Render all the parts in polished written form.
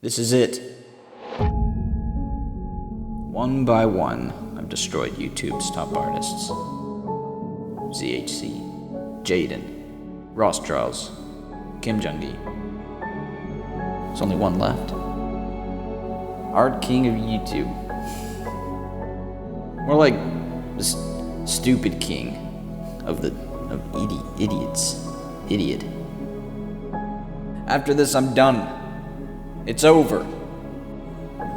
This is it. One by one, I've destroyed YouTube's top artists. ZHC, Jaden, Rothstrauss, Kim Jung-gi. There's only one left. Art King of YouTube. More like the stupid king of idiots. Idiot. After this, I'm done. It's over.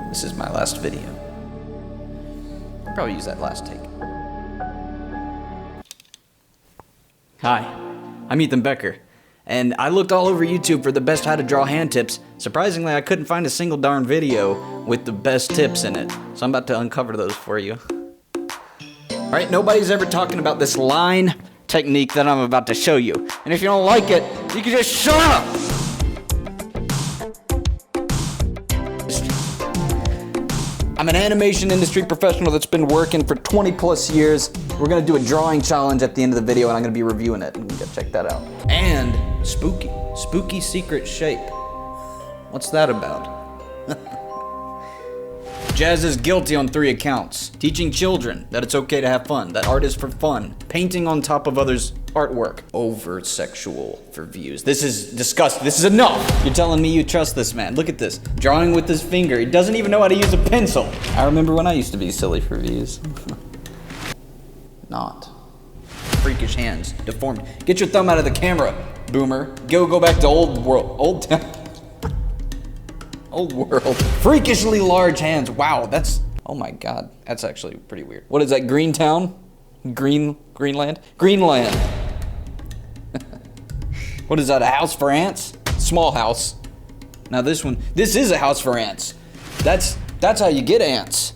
This is my last video. I'll probably use that last take. Hi, I'm Ethan Becker, and I looked all over YouTube for the best how to draw hand tips. Surprisingly, I couldn't find a single darn video with the best tips in it, so I'm about to uncover those for you. Alright, nobody's ever talking about this line technique that I'm about to show you, and if you don't like it, you can just shut up! I'm an animation industry professional that's been working for 20 plus years. We're gonna do a drawing challenge at the end of the video and I'm gonna be reviewing it. You gotta check that out. And spooky secret shape. What's that about? Jazz is guilty on 3 accounts. Teaching children that it's okay to have fun, that art is for fun. Painting on top of others' artwork. Over sexual for views. This is disgusting. This is enough. You're telling me you trust this man. Look at this. Drawing with his finger. He doesn't even know how to use a pencil. I remember when I used to be silly for views. Not. Freakish hands. Deformed. Get your thumb out of the camera, boomer. Go back to old world. Old world. Freakishly large hands. Wow, that's, oh my god. That's actually pretty weird. What is that, Greentown? Greenland? Greenland. What is that, a house for ants? Small house. Now this is a house for ants. That's how you get ants.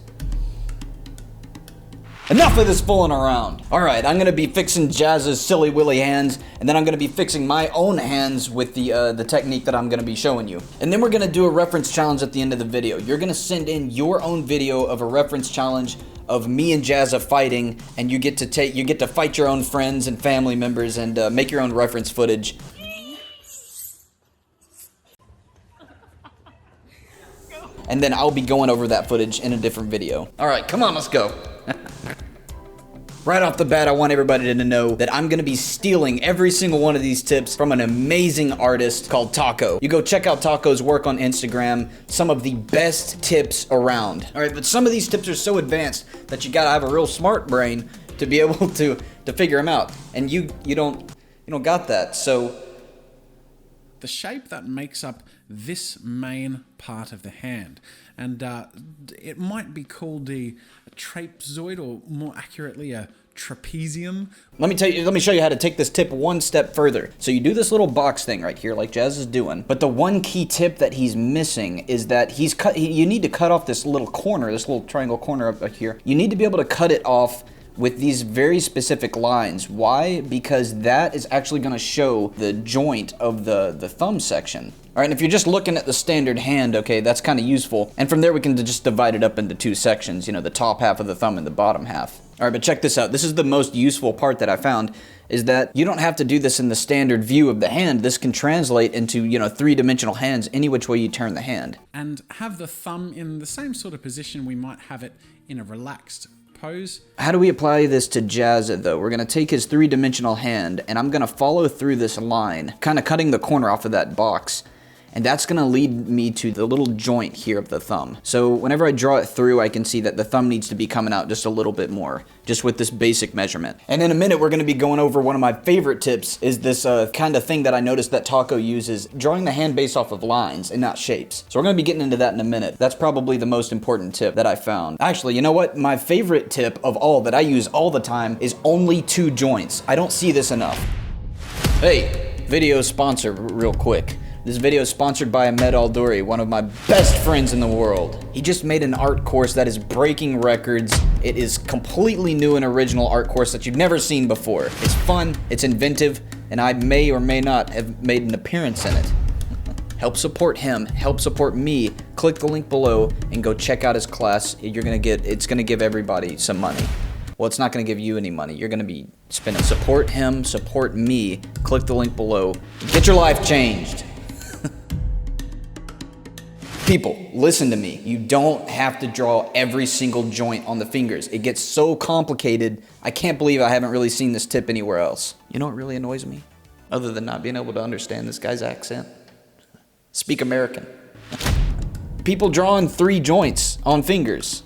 Enough of this fooling around. All right, I'm gonna be fixing Jazz's silly willy hands, and then I'm gonna be fixing my own hands with the technique that I'm gonna be showing you. And then we're gonna do a reference challenge at the end of the video. You're gonna send in your own video of a reference challenge of me and Jazza fighting, and you get to fight your own friends and family members and make your own reference footage. And then I'll be going over that footage in a different video. All right, come on, let's go. Right off the bat, I want everybody to know that I'm gonna be stealing every single one of these tips from an amazing artist called Taco. You go check out Taco's work on Instagram, some of the best tips around. All right, but some of these tips are so advanced that you gotta have a real smart brain to be able to figure them out. And you don't got that, so. The shape that makes up this main part of the hand, and it might be called a trapezoid, or more accurately a trapezium. Let me show you how to take this tip one step further. So you do this little box thing right here like Jazz is doing, but the one key tip that he's missing is that you need to cut off this little corner, this little triangle corner up here. You need to be able to cut it off with these very specific lines. Why? Because that is actually gonna show the joint of the thumb section. All right, and if you're just looking at the standard hand, okay, that's kind of useful. And from there we can just divide it up into 2 sections, you know, the top half of the thumb and the bottom half. All right, but check this out. This is the most useful part that I found, is that you don't have to do this in the standard view of the hand. This can translate into, you know, 3-dimensional hands any which way you turn the hand. And have the thumb in the same sort of position we might have it in a relaxed pose. How do we apply this to Jazza though? We're gonna take his 3-dimensional hand and I'm gonna follow through this line, kind of cutting the corner off of that box. And that's gonna lead me to the little joint here of the thumb. So whenever I draw it through, I can see that the thumb needs to be coming out just a little bit more, just with this basic measurement. And in a minute, we're gonna be going over one of my favorite tips, is this kind of thing that I noticed that Taco uses, drawing the hand based off of lines and not shapes. So we're gonna be getting into that in a minute. That's probably the most important tip that I found. Actually, you know what? My favorite tip of all that I use all the time is only 2 joints. I don't see this enough. Hey, video sponsor real quick. This video is sponsored by Ahmed Alduri, one of my best friends in the world. He just made an art course that is breaking records. It is completely new and original art course that you've never seen before. It's fun, it's inventive, and I may or may not have made an appearance in it. Help support him, help support me. Click the link below and go check out his class. It's gonna give everybody some money. Well, it's not gonna give you any money. You're gonna be spending. Support him, support me. Click the link below. Get your life changed. People, listen to me. You don't have to draw every single joint on the fingers. It gets so complicated. I can't believe I haven't really seen this tip anywhere else. You know what really annoys me? Other than not being able to understand this guy's accent. Speak American. People drawing 3 joints on fingers.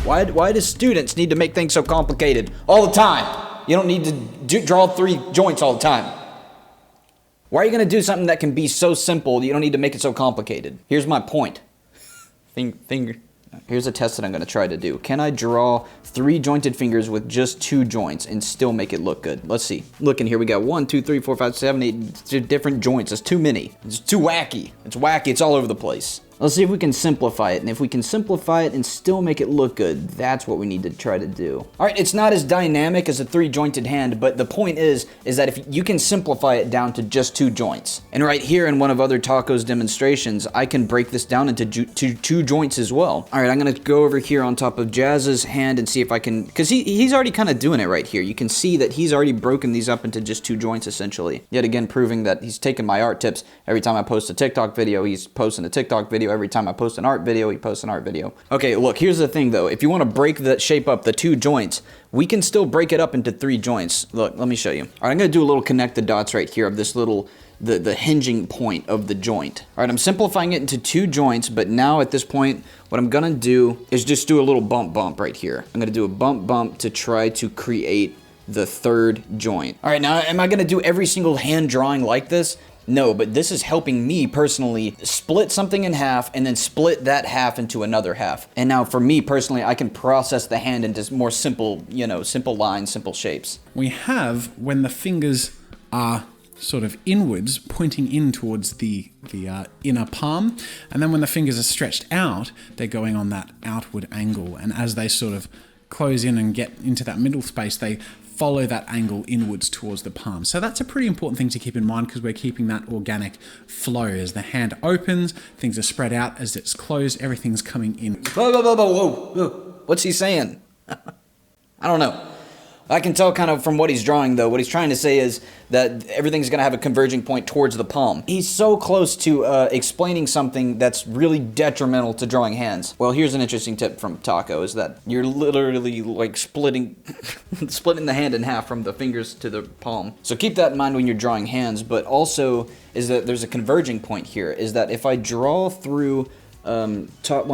Why do students need to make things so complicated all the time? You don't need to draw 3 joints all the time. Why are you going to do something that can be so simple? You don't need to make it so complicated. Here's my point. Here's a test that I'm going to try to do. Can I draw 3 jointed fingers with just 2 joints and still make it look good? Let's see. Look in here. We got 1, 2, 3, 4, 5, 7, 8 different joints. It's too many. It's too wacky. It's wacky. It's all over the place. Let's see if we can simplify it. And if we can simplify it and still make it look good, that's what we need to try to do. All right, it's not as dynamic as a 3-jointed hand, but the point is that if you can simplify it down to just 2 joints. And right here in one of other Taco's demonstrations, I can break this down into 2 joints as well. All right, I'm gonna go over here on top of Jazz's hand and see if I can, because he's already kind of doing it right here. You can see that he's already broken these up into just 2 joints essentially. Yet again, proving that he's taken my art tips. Every time I post a TikTok video, he's posting a TikTok video. Every time I post an art video, he posts an art video. Okay, look, here's the thing though. If you want to break the shape up, the 2 joints, we can still break it up into 3 joints. Look, let me show you. All right, I'm gonna do a little connect the dots right here of this little, the hinging point of the joint. All right, I'm simplifying it into 2 joints, but now at this point, what I'm gonna do is just do a little bump right here. I'm gonna do a bump to try to create the 3rd joint. All right, now am I gonna do every single hand drawing like this? No, but this is helping me personally split something in half and then split that half into another half. And now for me personally, I can process the hand into more simple, simple lines, simple shapes. We have, when the fingers are sort of inwards, pointing in towards the inner palm, and then when the fingers are stretched out, they're going on that outward angle. And as they sort of close in and get into that middle space, they follow that angle inwards towards the palm. So that's a pretty important thing to keep in mind because we're keeping that organic flow. As the hand opens, things are spread out. As it's closed, everything's coming in. Whoa. What's he saying? I don't know. I can tell kind of from what he's drawing though. What he's trying to say is that everything's going to have a converging point towards the palm. He's so close to explaining something that's really detrimental to drawing hands. Well, here's an interesting tip from Taco is that you're literally like splitting the hand in half from the fingers to the palm. So keep that in mind when you're drawing hands, but also is that there's a converging point here is that if I draw through one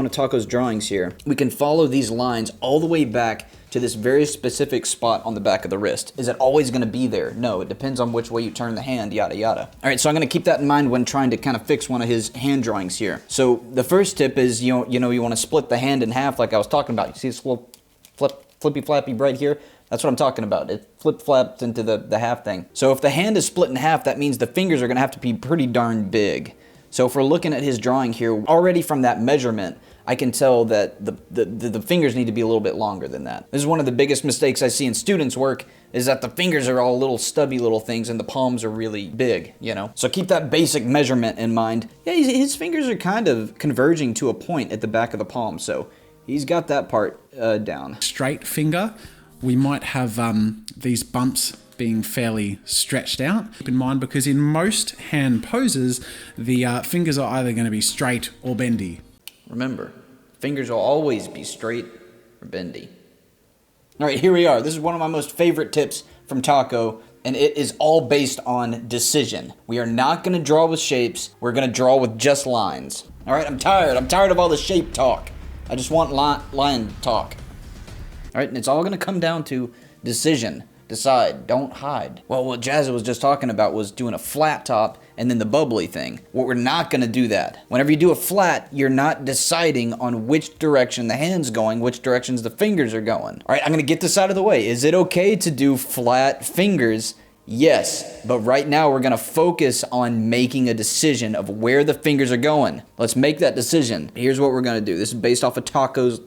of Taco's drawings here, we can follow these lines all the way back to this very specific spot on the back of the wrist. Is it always gonna be there? No, it depends on which way you turn the hand, yada yada. All right, so I'm gonna keep that in mind when trying to kind of fix one of his hand drawings here. So the first tip is, you wanna split the hand in half like I was talking about. You see this little flippy flappy right here? That's what I'm talking about. It flip-flapped into the half thing. So if the hand is split in half, that means the fingers are gonna have to be pretty darn big. So if we're looking at his drawing here, already from that measurement, I can tell that the fingers need to be a little bit longer than that. This is one of the biggest mistakes I see in students' work is that the fingers are all little stubby little things and the palms are really big, So keep that basic measurement in mind. Yeah, his fingers are kind of converging to a point at the back of the palm, so he's got that part down. Straight finger, we might have these bumps being fairly stretched out. Keep in mind because in most hand poses, the fingers are either going to be straight or bendy. Remember, fingers will always be straight or bendy. All right, here we are. This is one of my most favorite tips from Taco, and it is all based on decision. We are not going to draw with shapes. We're going to draw with just lines. All right, I'm tired. I'm tired of all the shape talk. I just want line talk. All right, and it's all going to come down to decision. Decide, don't hide. Well, what Jazza was just talking about was doing a flat top and then the bubbly thing. Well, we're not gonna do that. Whenever you do a flat, you're not deciding on which direction the hand's going, which directions the fingers are going. All right, I'm gonna get this out of the way. Is it okay to do flat fingers? Yes, but right now we're gonna focus on making a decision of where the fingers are going. Let's make that decision. Here's what we're gonna do. This is based off of Taco's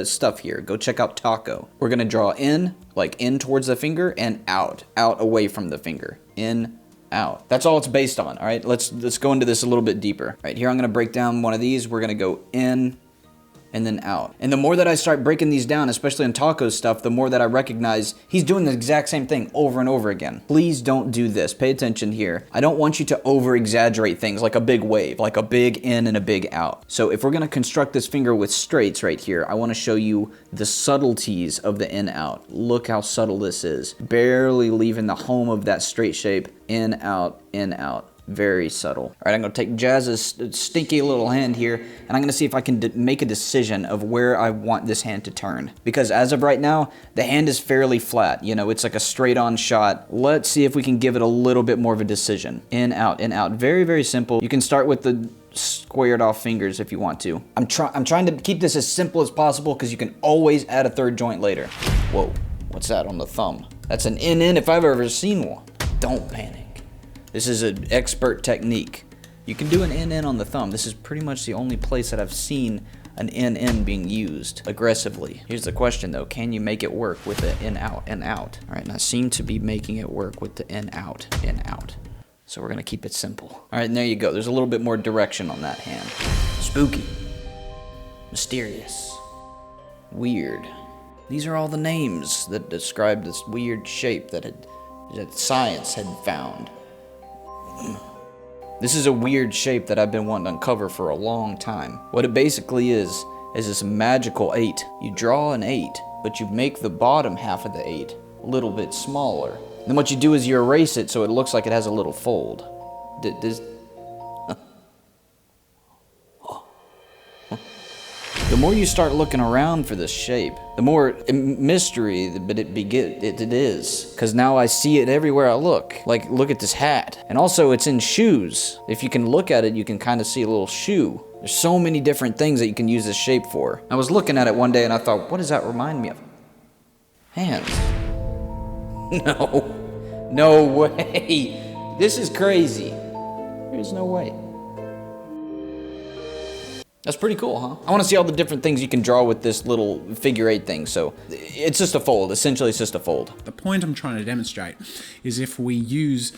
stuff here. Go check out Taco. We're gonna draw in, like in towards the finger, and out away from the finger. In, out. That's all it's based on, all right? Let's go into this a little bit deeper. All right, here I'm gonna break down one of these. We're gonna go in and then out. And the more that I start breaking these down, especially on Taco's stuff, the more that I recognize he's doing the exact same thing over and over again. Please don't do this. Pay attention here. I don't want you to over-exaggerate things like a big wave, like a big in and a big out. So if we're gonna construct this finger with straights right here, I wanna show you the subtleties of the in out. Look how subtle this is. Barely leaving the home of that straight shape. In, out, in, out. Very subtle. All right, I'm gonna take Jazz's stinky little hand here, and I'm gonna see if I can make a decision of where I want this hand to turn. Because as of right now, the hand is fairly flat. You know, it's like a straight on shot. Let's see if we can give it a little bit more of a decision. In, out, in, out. Very, very simple. You can start with the squared off fingers if you want to. I'm trying to keep this as simple as possible because you can always add a third joint later. Whoa, what's that on the thumb? That's an in if I've ever seen one. Don't panic. This is an expert technique. You can do an in on the thumb. This is pretty much the only place that I've seen an in being used aggressively. Here's the question though, can you make it work with the in, out, in, out? All right, and I seem to be making it work with the in, out, in, out. So we're gonna keep it simple. All right, and there you go. There's a little bit more direction on that hand. Spooky, mysterious, weird. These are all the names that describe this weird shape that science had found. This is a weird shape that I've been wanting to uncover for a long time. What it basically is this magical 8. You draw an 8, but you make the bottom half of the 8 a little bit smaller. Then what you do is you erase it so it looks like it has a little fold. The more you start looking around for this shape, the more mystery it is. Because now I see it everywhere I look. Like, look at this hat. And also, it's in shoes. If you can look at it, you can kind of see a little shoe. There's so many different things that you can use this shape for. I was looking at it one day and I thought, what does that remind me of? Hands. No. No way. This is crazy. There's no way. That's pretty cool, huh? I want to see all the different things you can draw with this little figure 8 thing. So it's just a fold. Essentially, it's just a fold. The point I'm trying to demonstrate is if we use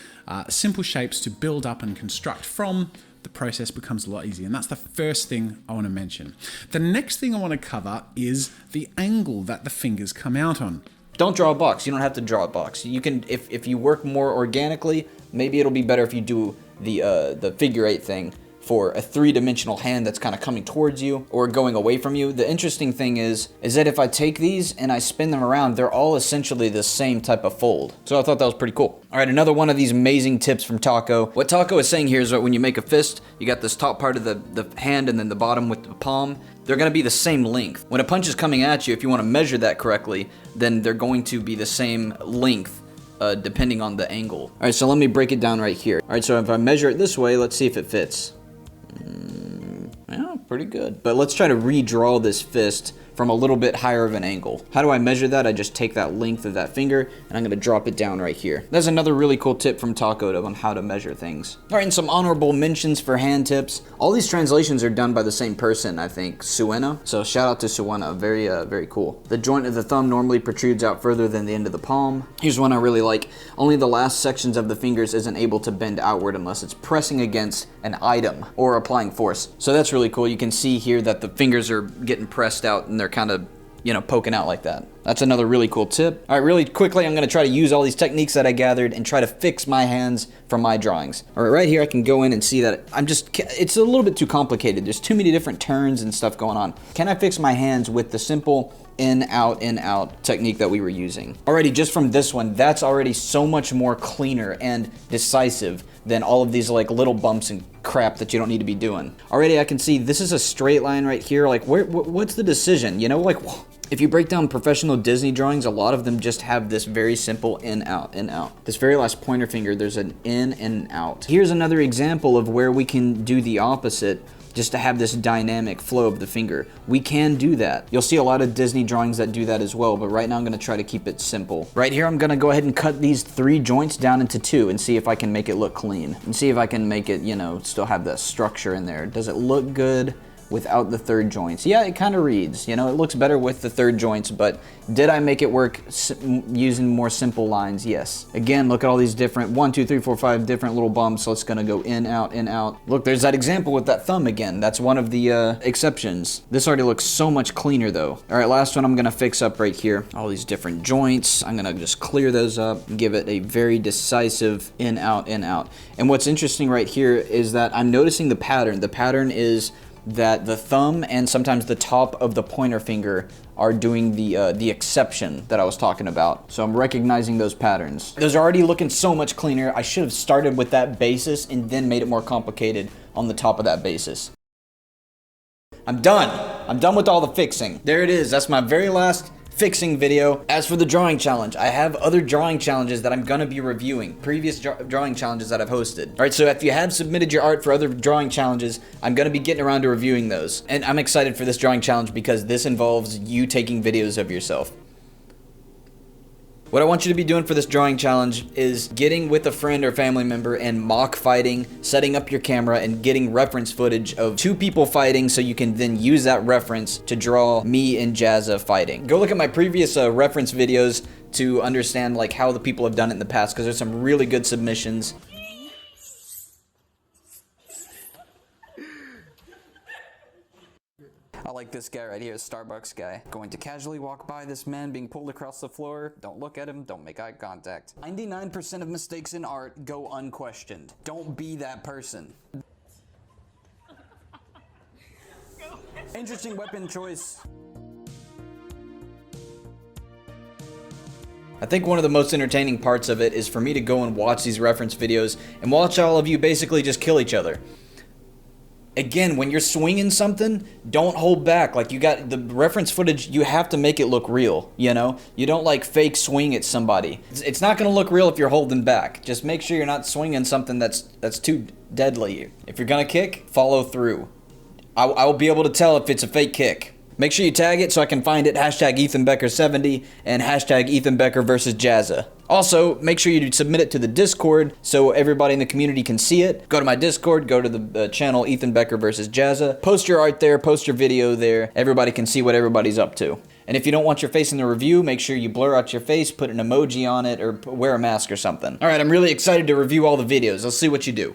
simple shapes to build up and construct from, the process becomes a lot easier. And that's the first thing I want to mention. The next thing I want to cover is the angle that the fingers come out on. Don't draw a box. You don't have to draw a box. You can, if you work more organically, maybe it'll be better if you do the figure 8 thing for a 3-dimensional hand that's kind of coming towards you or going away from you. The interesting thing is that if I take these and I spin them around, they're all essentially the same type of fold. So I thought that was pretty cool. All right, another one of these amazing tips from Taco. What Taco is saying here is that when you make a fist, you got this top part of the hand and then the bottom with the palm. They're gonna be the same length. When a punch is coming at you, if you wanna measure that correctly, then they're going to be the same length depending on the angle. All right, so let me break it down right here. All right, so if I measure it this way, let's see if it fits. Yeah, pretty good. But let's try to redraw this fist from a little bit higher of an angle. How do I measure that? I just take that length of that finger and I'm gonna drop it down right here. That's another really cool tip from Taco on how to measure things. All right, and some honorable mentions for hand tips. All these translations are done by the same person, I think, Suena. So shout out to Suena, very cool. The joint of the thumb normally protrudes out further than the end of the palm. Here's one I really like. Only the last sections of the fingers isn't able to bend outward unless it's pressing against an item or applying force. So that's really cool. You can see here that the fingers are getting pressed out and they're kind of, you know, poking out like that. That's another really cool tip. All right, really quickly, I'm gonna try to use all these techniques that I gathered and try to fix my hands from my drawings. All right, right here I can go in and see that it's a little bit too complicated. There's too many different turns and stuff going on. Can I fix my hands with the simple in, out technique that we were using? Already, just from this one, that's already so much more cleaner and decisive than all of these like little bumps and crap that you don't need to be doing. Already I can see this is a straight line right here. Like what's the decision? You know, like if you break down professional Disney drawings, a lot of them just have this very simple in, out, in, out. This very last pointer finger, there's an in and out. Here's another example of where we can do the opposite, just to have this dynamic flow of the finger. We can do that. You'll see a lot of Disney drawings that do that as well, but right now I'm gonna try to keep it simple. Right here, I'm gonna go ahead and cut these 3 joints down into 2 and see if I can make it look clean. And see if I can make it, you know, still have that structure in there. Does it look good? without the third joints. Yeah, it kind of reads, you know, it looks better with the third joints, but did I make it work using more simple lines? Yes. Again, look at all these different 1, 2, 3, 4, 5 different little bumps. So it's gonna go in, out, in, out. Look, there's that example with that thumb again. That's one of the exceptions. This already looks so much cleaner though. All right, last one I'm gonna fix up right here. All these different joints. I'm gonna just clear those up and give it a very decisive in, out, in, out. And what's interesting right here is that I'm noticing the pattern. The pattern is that the thumb and sometimes the top of the pointer finger are doing the exception that I was talking about. So I'm recognizing those patterns. Those are already looking so much cleaner. I should have started with that basis and then made it more complicated on the top of that basis. I'm done. I'm done with all the fixing. There it is. That's my very last fixing video. As for the drawing challenge, I have other drawing challenges that I'm gonna be reviewing, previous drawing challenges that I've hosted. All right, so if you have submitted your art for other drawing challenges, I'm gonna be getting around to reviewing those. And I'm excited for this drawing challenge because this involves you taking videos of yourself. What I want you to be doing for this drawing challenge is getting with a friend or family member and mock fighting, setting up your camera and getting reference footage of 2 people fighting so you can then use that reference to draw me and Jazza fighting. Go look at my previous reference videos to understand like how the people have done it in the past because there's some really good submissions. I like this guy right here, Starbucks guy. Going to casually walk by this man being pulled across the floor. Don't look at him, don't make eye contact. 99% of mistakes in art go unquestioned. Don't be that person. Interesting weapon choice. I think one of the most entertaining parts of it is for me to go and watch these reference videos and watch all of you basically just kill each other. Again, when you're swinging something, don't hold back. Like you got the reference footage, you have to make it look real, you know? You don't like fake swing at somebody. It's not gonna look real if you're holding back. Just make sure you're not swinging something that's too deadly. If you're gonna kick, follow through. I will be able to tell if it's a fake kick. Make sure you tag it so I can find it, hashtag EthanBecker70 and hashtag EthanBecker versus Jazza. Also, make sure you submit it to the Discord so everybody in the community can see it. Go to my Discord, go to the channel Ethan Becker versus Jazza. Post your art there, post your video there. Everybody can see what everybody's up to. And if you don't want your face in the review, make sure you blur out your face, put an emoji on it, or wear a mask or something. All right, I'm really excited to review all the videos. Let's see what you do.